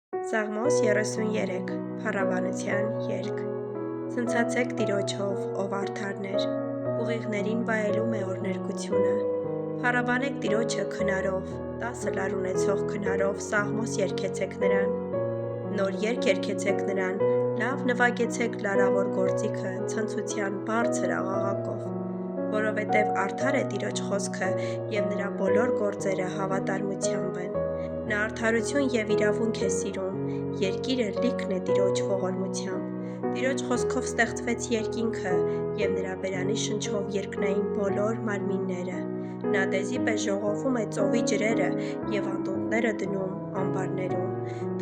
Սաղմոս 33 Փառաբանության երգ Ցնցացեք Տիրոջով, ով արդարներ, ուղիղներին վայելում է օրհներգությունը։ Փառաբանեք Տիրոջը քնարով, 10 լար ունեցող քնարով սաղմոս երգեցեք նրան։ Նոր երգ երգեցեք նրան, լավ նվագեցեք լարավոր գործիքը ցնցության բարձր աղաղակով, որովհետև արդար է Տիրոջ խոսքը և նրա բոլոր գործերը հավատարմությամբ են։ Նա արդարություն և իրավունք է սիրում, երկիրը լիքն է Տիրոջ ողորմությամբ։ Տիրոջ խոսքով ստեղծվեց երկինքը և նրա բերանի շնչով երկնային բոլոր մարմինները։ Նա դեզի պես ժողովում է ծովի ջրերը և անդունդները դնում ամբարներում։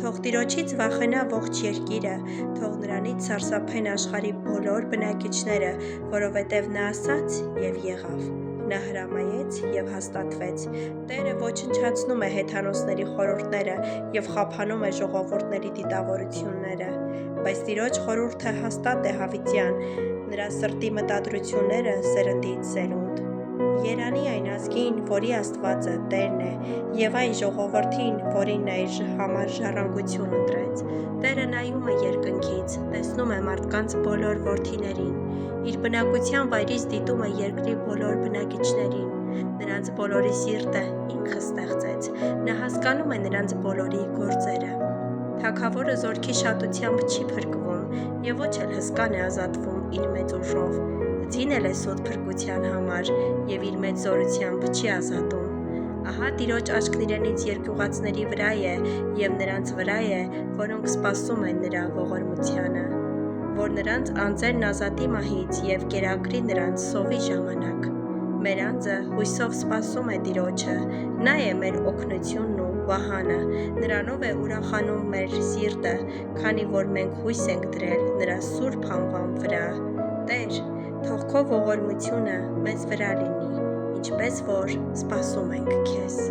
Թող Տիրոջից վախենա ողջ երկիրը, թող նրանից սարսափեն աշխարհի բոլոր բնակիչները, որովհետև նա ասաց և եղավ։ Նա հրամայեց և հաստատվեց։ Տերը ոչնչացնում է հեթանոսների խորհուրդները և խափանում է ժողովուրդների դիտավորությունները։ Բայց Տիրոջ խորհուրդը հաստատ է հավիտյան, նրա սրտի մտադրությունները սերնդից սերունդ։ Երանի այն ազգին, որի Աստվածը Տերն է, և այն ժողովրդին, որին նա իր համար ժառանգություն ընտրեց։ Տերը նայում է երկնքից, տեսնում է մարդկանց բոլոր որդիներին, իր բնակության վայրից դիտում է երկրի բոլոր բնակիչներին։ Նրանց բոլորի սիրտը ինքը ստեղծեց, նա հասկանում է նրանց բոլորի գործերը։ Թագավորը զորքի շատությամբ չի փրկվում, և ոչ էլ հսկան է ազատվում իր մեծ ուժով։ Ձին էլ է սուտ փրկության համար, և իր մեծ զորությամբ չի ազատում։ Ահա Տիրոջ աչքն իրենից երկյուղածների վրա է, և նրանց վրա է, որոնք սպասում են նրա ողորմությանը, որ նրանց անձերն ազատի մահից և կերակրի նրանց սովի ժամանակ։ Մեր անձը հույսով սպասում է Տիրոջը, նա է մեր օգնությունն ու վահանը, նրանով է ուրախանում մեր սիրտը, քանի որ մենք հույս ենք դրել նրա սուրբ անվան վրա։ Տեր, թող քո ողորմությունը մեզ վրա լինի, ինչպես որ սպասում ենք քեզ։